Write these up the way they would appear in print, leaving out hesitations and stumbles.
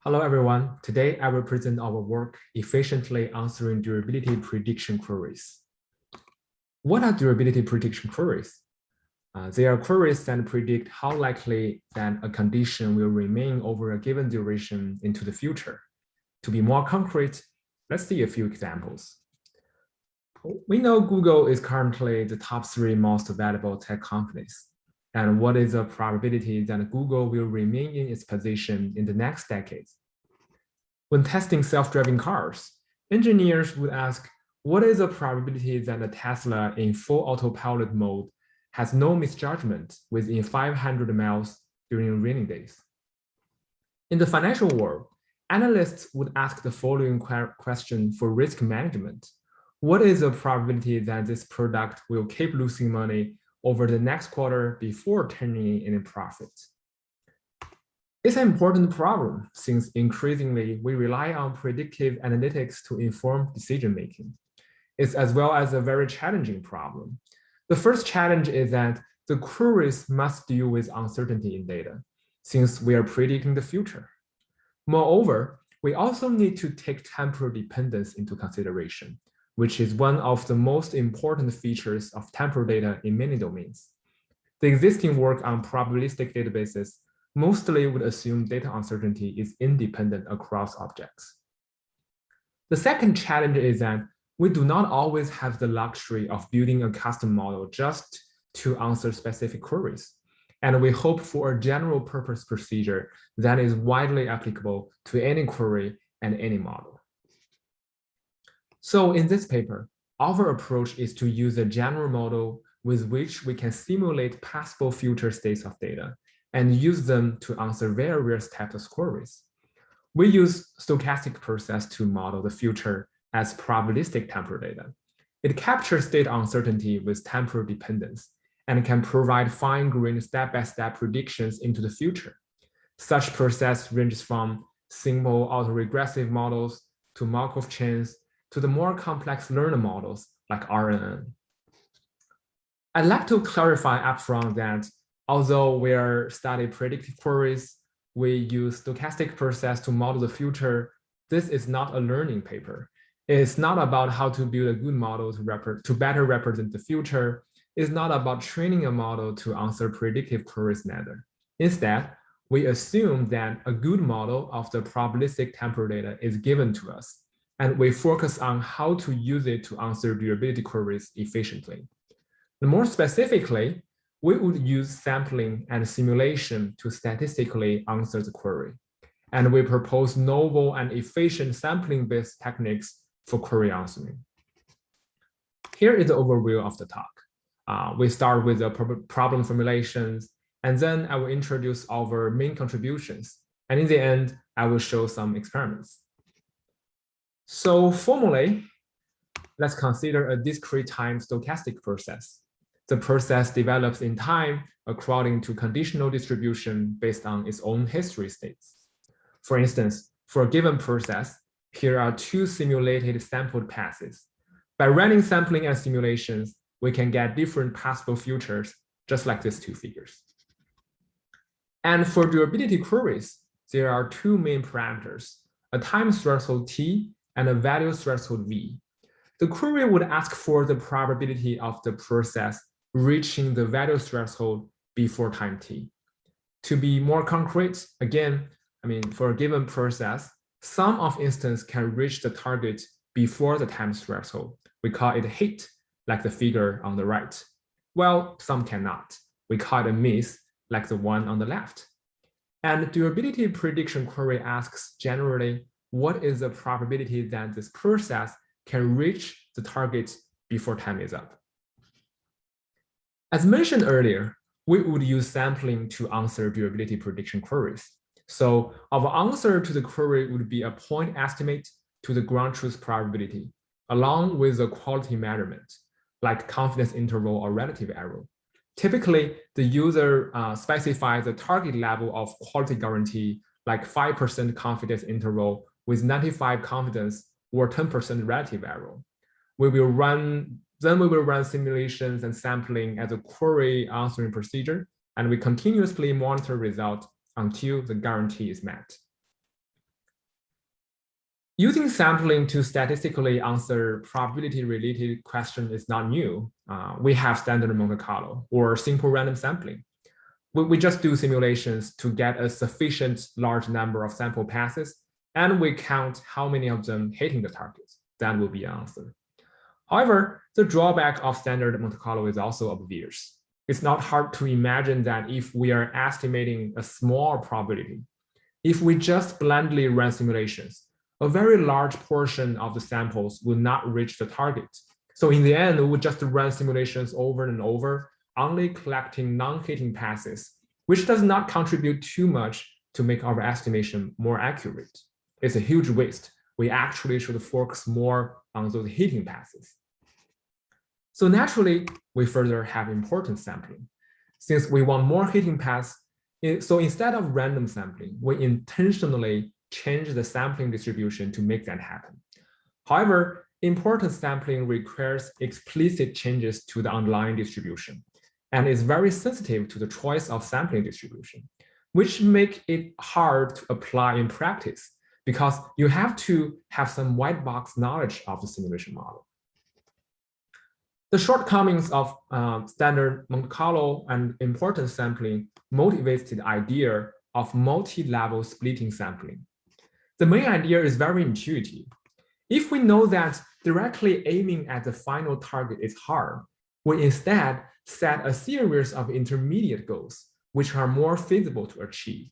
Hello, everyone. Today, I will present our work efficiently answering durability prediction queries. What are durability prediction queries? They are queries that predict how likely that a condition will remain over a given duration into the future. To be more concrete, let's see a few examples. We know Google is currently the top 3 most valuable tech companies. And what is the probability that Google will remain in its position in the next decade? When testing self-driving cars, engineers would ask, what is the probability that a Tesla in full autopilot mode has no misjudgment within 500 miles during rainy days? In the financial world, analysts would ask the following question for risk management. What is the probability that this product will keep losing money over the next quarter before turning in a profit? It's an important problem since increasingly we rely on predictive analytics to inform decision-making. It's as well as a very challenging problem. The first challenge is that the queries must deal with uncertainty in data, since we are predicting the future. Moreover, we also need to take temporal dependence into consideration, which is one of the most important features of temporal data in many domains. The existing work on probabilistic databases mostly would assume data uncertainty is independent across objects. The second challenge is that we do not always have the luxury of building a custom model just to answer specific queries. And we hope for a general purpose procedure that is widely applicable to any query and any model. So in this paper, our approach is to use a general model with which we can simulate possible future states of data and use them to answer various types of queries. We use stochastic process to model the future as probabilistic temporal data. It captures data uncertainty with temporal dependence and can provide fine-grained step-by-step predictions into the future. Such process ranges from simple autoregressive models to Markov chains to the more complex learner models like RNN. I'd like to clarify upfront that although we are studying predictive queries, we use stochastic process to model the future. This is not a learning paper. It's not about how to build a good model to better represent the future. It's not about training a model to answer predictive queries neither. Instead, we assume that a good model of the probabilistic temporal data is given to us, and we focus on how to use it to answer durability queries efficiently. And more specifically, we would use sampling and simulation to statistically answer the query. And we propose novel and efficient sampling-based techniques for query answering. Here is the overview of the talk. We start with the problem formulations, and then I will introduce our main contributions. And in the end, I will show some experiments. So formally, let's consider a discrete time stochastic process. The process develops in time according to conditional distribution based on its own history states. For instance, for a given process, here are 2 simulated sampled passes. By running sampling and simulations, we can get different possible futures, just like these 2 figures. And for durability queries, there are 2 main parameters, a time threshold t and a value threshold v. The query would ask for the probability of the process reaching the value threshold before time t. To be more concrete, again, for a given process, some of instance can reach the target before the time threshold. We call it a hit, like the figure on the right. Well, some cannot. We call it a miss, like the one on the left. And durability prediction query asks generally, what is the probability that this process can reach the target before time is up? As mentioned earlier, we would use sampling to answer durability prediction queries. So our answer to the query would be a point estimate to the ground truth probability, along with a quality measurement, like confidence interval or relative error. Typically, the user specifies a target level of quality guarantee, like 5% confidence interval with 95% confidence or 10% relative error. Then we will run simulations and sampling as a query answering procedure, and we continuously monitor results until the guarantee is met. Using sampling to statistically answer probability-related questions is not new. We have standard Monte Carlo or simple random sampling. We just do simulations to get a sufficient large number of sample passes, and we count how many of them hitting the target. That will be an answer. However, the drawback of standard Monte Carlo is also obvious. It's not hard to imagine that if we are estimating a small probability, if we just blindly run simulations, a very large portion of the samples will not reach the target. So in the end, we would just run simulations over and over, only collecting non-hitting passes, which does not contribute too much to make our estimation more accurate. It's a huge waste. We actually should focus more on those hitting passes. So naturally, we further have importance sampling. Since we want more hitting paths, so instead of random sampling, we intentionally change the sampling distribution to make that happen. However, importance sampling requires explicit changes to the underlying distribution and is very sensitive to the choice of sampling distribution, which make it hard to apply in practice because you have to have some white box knowledge of the simulation model. The shortcomings of standard Monte Carlo and importance sampling motivates the idea of multi-level splitting sampling. The main idea is very intuitive. If we know that directly aiming at the final target is hard, we instead set a series of intermediate goals, which are more feasible to achieve.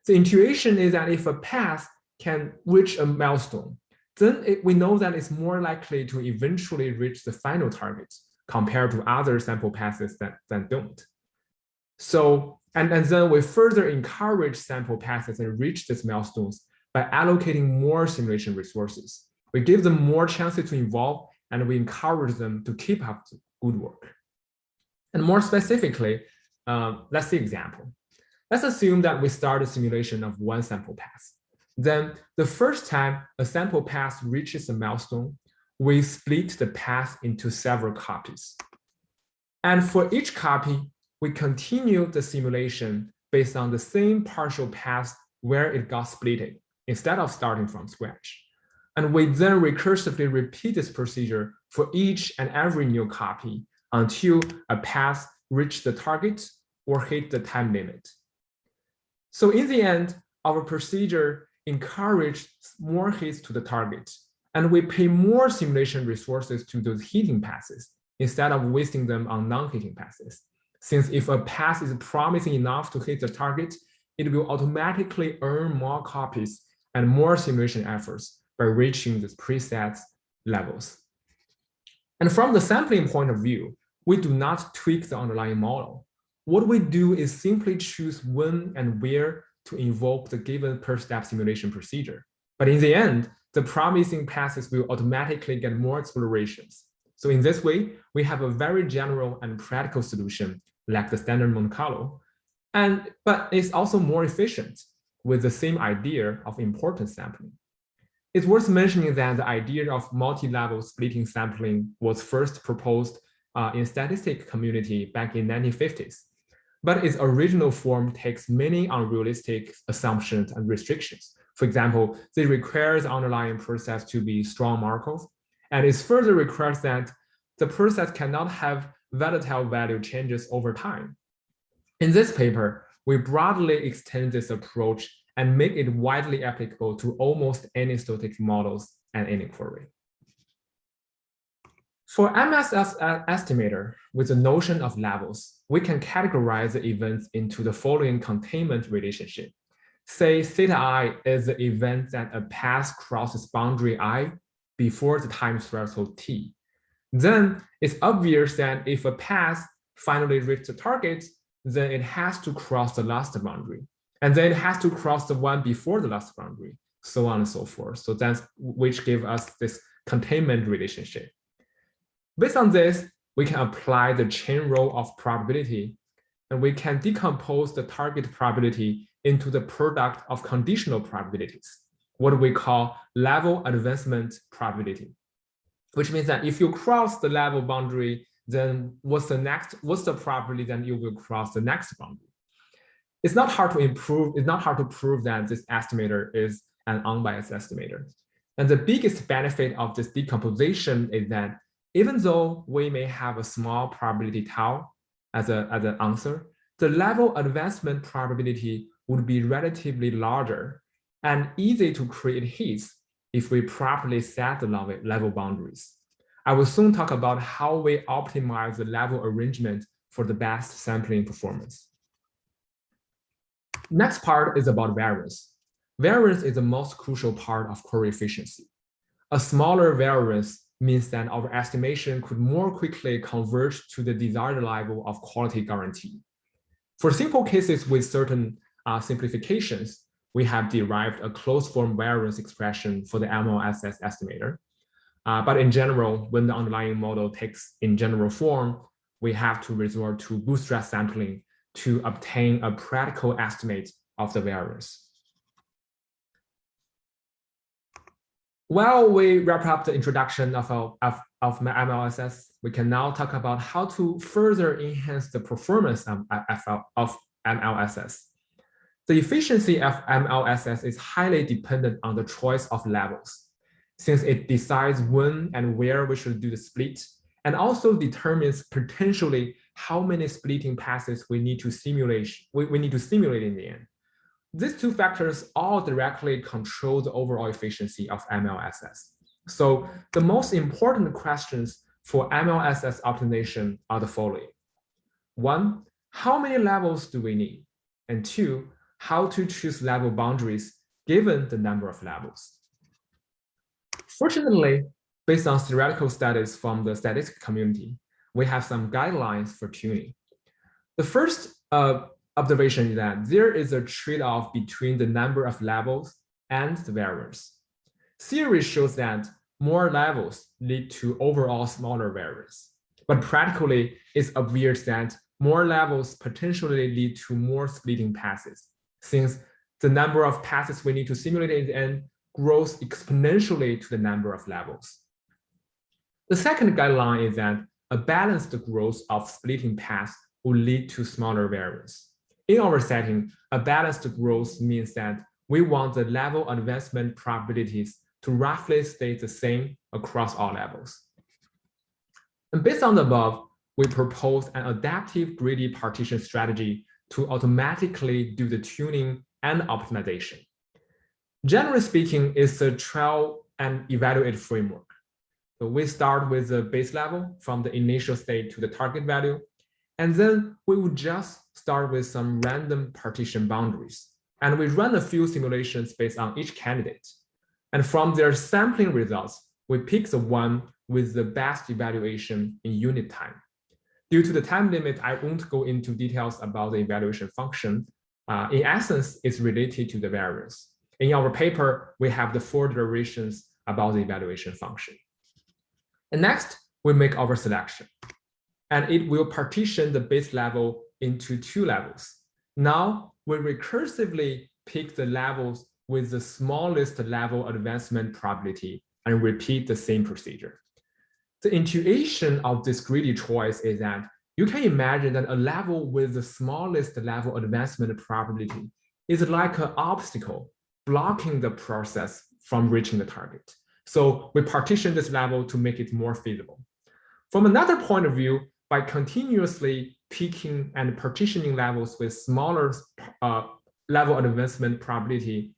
The intuition is that if a path can reach a milestone, then we know that it's more likely to eventually reach the final target compared to other sample passes that don't. So, and then we further encourage sample passes and reach these milestones by allocating more simulation resources. We give them more chances to involve, and we encourage them to keep up the good work. And more specifically, let's see example. Let's assume that we start a simulation of one sample pass. Then the first time a sample pass reaches a milestone, we split the path into several copies. And for each copy, we continue the simulation based on the same partial path where it got splitted, instead of starting from scratch. And we then recursively repeat this procedure for each and every new copy until a path reaches the target or hit the time limit. So in the end, our procedure encourages more hits to the target, and we pay more simulation resources to those hitting passes instead of wasting them on non-hitting passes. Since if a pass is promising enough to hit the target, it will automatically earn more copies and more simulation efforts by reaching the preset levels. And from the sampling point of view, we do not tweak the underlying model. What we do is simply choose when and where to invoke the given per-step simulation procedure. But in the end, the promising passes will automatically get more explorations. So in this way, we have a very general and practical solution like the standard Monte Carlo, but it's also more efficient with the same idea of importance sampling. It's worth mentioning that the idea of multi-level splitting sampling was first proposed in statistics community back in 1950s. But its original form takes many unrealistic assumptions and restrictions. For example, it requires the underlying process to be strong Markov, and it further requires that the process cannot have volatile value changes over time. In this paper, we broadly extend this approach and make it widely applicable to almost any stochastic models and any query. For MSS estimator, with the notion of levels, we can categorize the events into the following containment relationship. Say theta I is the event that a path crosses boundary I before the time threshold t. Then it's obvious that if a path finally reaches the target, then it has to cross the last boundary. And then it has to cross the one before the last boundary, so on and so forth. So that's which gives us this containment relationship. Based on this, we can apply the chain rule of probability, and we can decompose the target probability into the product of conditional probabilities, what we call level advancement probability, which means that if you cross the level boundary, then what's the probability that you will cross the next boundary? It's not hard to prove that this estimator is an unbiased estimator. And the biggest benefit of this decomposition is that even though we may have a small probability tau as an answer, the level advancement probability would be relatively larger and easy to create hits if we properly set the level boundaries. I will soon talk about how we optimize the level arrangement for the best sampling performance. Next part is about variance. Variance is the most crucial part of query efficiency. A smaller variance means that our estimation could more quickly converge to the desired level of quality guarantee. For simple cases with certain simplifications, we have derived a closed form variance expression for the MLSS estimator. But in general, when the underlying model takes in general form, we have to resort to bootstrap sampling to obtain a practical estimate of the variance. While we wrap up the introduction of MLSS, we can now talk about how to further enhance the performance of MLSS. The efficiency of MLSS is highly dependent on the choice of levels, since it decides when and where we should do the split, and also determines potentially how many splitting passes we need to simulate in the end. These two factors all directly control the overall efficiency of MLSS. So the most important questions for MLSS optimization are the following. One, how many levels do we need? And two, how to choose level boundaries given the number of levels. Fortunately, based on theoretical studies from the statistics community, we have some guidelines for tuning. The first observation is that there is a trade-off between the number of levels and the variance. Theory shows that more levels lead to overall smaller variance, but practically it's obvious that more levels potentially lead to more splitting passes, since the number of passes we need to simulate in the end grows exponentially to the number of levels. The second guideline is that a balanced growth of splitting paths will lead to smaller variance. In our setting, a balanced growth means that we want the level advancement probabilities to roughly stay the same across all levels. And based on the above, we propose an adaptive greedy partition strategy to automatically do the tuning and optimization. Generally speaking, it's a trial and evaluate framework. So we start with the base level from the initial state to the target value, and then we would just start with some random partition boundaries. And we run a few simulations based on each candidate. And from their sampling results, we pick the one with the best evaluation in unit time. Due to the time limit, I won't go into details about the evaluation function. In essence, it's related to the variance. In our paper, we have the 4 derivations about the evaluation function. And next, we make our selection. And it will partition the base level into 2 levels. Now, we recursively pick the levels with the smallest level advancement probability and repeat the same procedure. The intuition of this greedy choice is that you can imagine that a level with the smallest level advancement probability is like an obstacle blocking the process from reaching the target. So we partition this level to make it more feasible. From another point of view, by continuously picking and partitioning levels with smaller level advancement probability,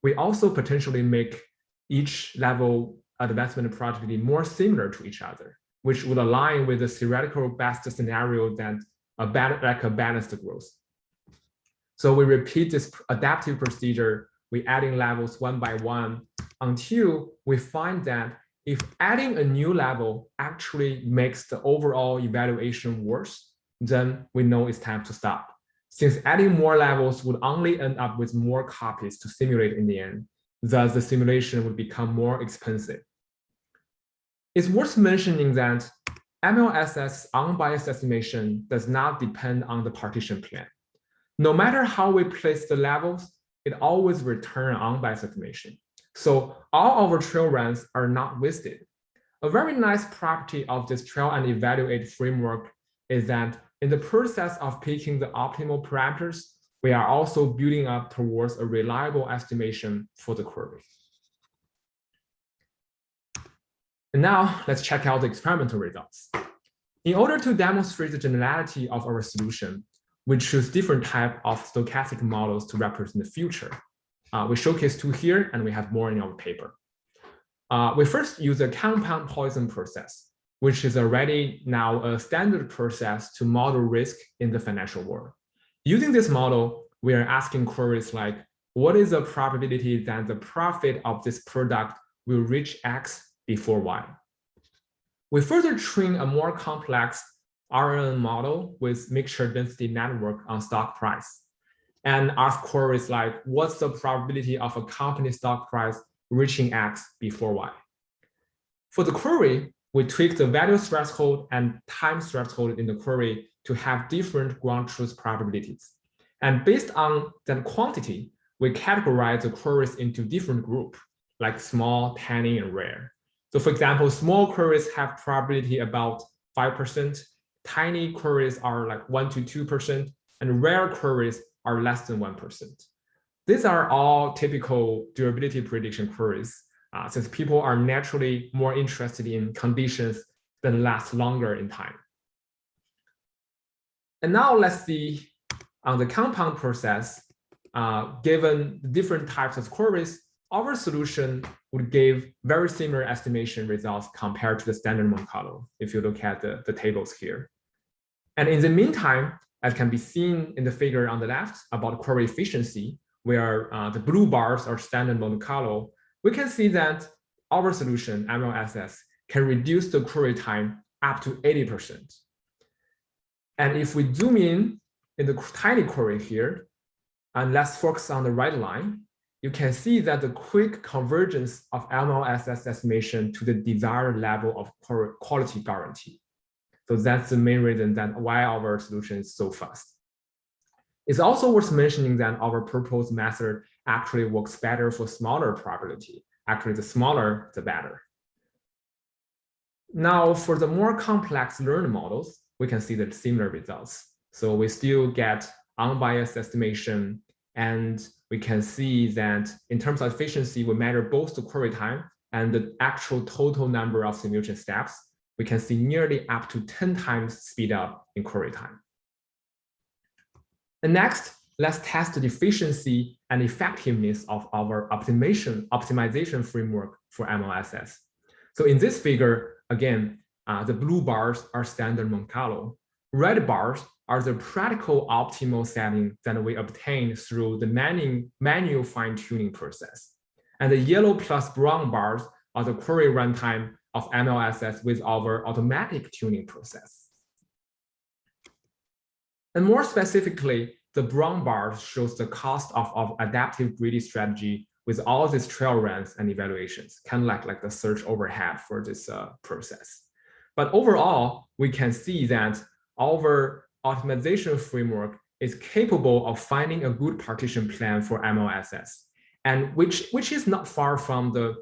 we also potentially make each level advancement probability more similar to each other, which would align with the theoretical best scenario that like a balanced growth. So we repeat this adaptive procedure, we adding levels one by one until we find that if adding a new level actually makes the overall evaluation worse, then we know it's time to stop. Since adding more levels would only end up with more copies to simulate in the end, thus the simulation would become more expensive. It's worth mentioning that MLSS unbiased estimation does not depend on the partition plan. No matter how we place the levels, it always returns unbiased estimation. So all our trail runs are not wasted. A very nice property of this trail and evaluate framework is that in the process of picking the optimal parameters, we are also building up towards a reliable estimation for the query. And now let's check out the experimental results. In order to demonstrate the generality of our solution, we choose different types of stochastic models to represent the future. We showcase two here, and we have more in our paper. We first use a compound Poisson process, which is already now a standard process to model risk in the financial world. Using this model, we are asking queries like, what is the probability that the profit of this product will reach X before Y? We further train a more complex RNN model with mixture density network on stock price and ask queries like, what's the probability of a company stock price reaching X before Y? For the query, we tweak the value threshold and time threshold in the query to have different ground truth probabilities. And based on that quantity, we categorize the queries into different groups, like small, tiny, and rare. So for example, small queries have probability about 5%, tiny queries are like 1 to 2%, and rare queries are less than 1%. These are all typical durability prediction queries, since people are naturally more interested in conditions that last longer in time. And now let's see on the compound process, given different types of queries, our solution would give very similar estimation results compared to the standard Monte Carlo, if you look at the tables here. And in the meantime, as can be seen in the figure on the left about query efficiency, where the blue bars are standard Monte Carlo, we can see that our solution, MLSS, can reduce the query time up to 80%. And if we zoom in the tiny query here, and let's focus on the right line, you can see that the quick convergence of MLSS estimation to the desired level of quality guarantee. So that's the main reason that why our solution is so fast. It's also worth mentioning that our proposed method actually works better for smaller probability. Actually, the smaller, the better. Now, for the more complex learned models, we can see the similar results. So we still get unbiased estimation, and we can see that in terms of efficiency, we measure both the query time and the actual total number of simulation steps. We can see nearly up to 10 times speed up in query time. And next, let's test the efficiency and effectiveness of our optimization framework for MLSS. So in this figure, again, the blue bars are standard Monte Carlo. Red bars are the practical optimal setting that we obtain through the manual fine-tuning process. And the yellow plus brown bars are the query runtime of MLSS with our automatic tuning process. And more specifically, the brown bars shows the cost of our adaptive greedy strategy with all these trail runs and evaluations, kind of like the search overhead for this process. But overall, we can see that our optimization framework is capable of finding a good partition plan for MLSS, and which is not far from the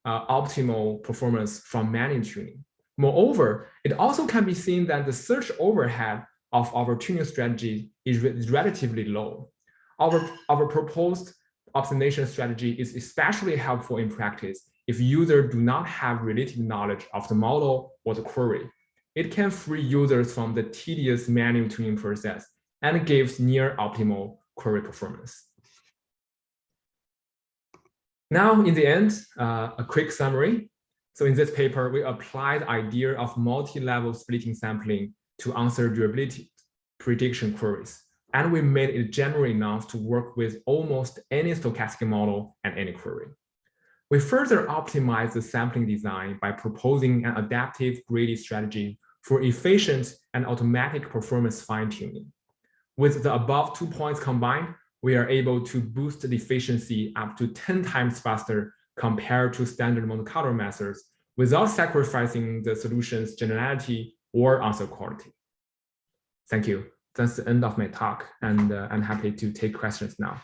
optimal performance from manual tuning. Moreover, it also can be seen that the search overhead of our tuning strategy is relatively low. Our proposed optimization strategy is especially helpful in practice if users do not have related knowledge of the model or the query. It can free users from the tedious manual tuning process and gives near optimal query performance. Now, in the end, a quick summary. So in this paper, we applied the idea of multi-level splitting sampling to answer durability prediction queries. And we made it general enough to work with almost any stochastic model and any query. We further optimized the sampling design by proposing an adaptive greedy strategy for efficient and automatic performance fine-tuning. With the above 2 points combined, we are able to boost the efficiency up to 10 times faster compared to standard Monte Carlo methods without sacrificing the solution's generality or answer quality. Thank you. That's the end of my talk, and I'm happy to take questions now.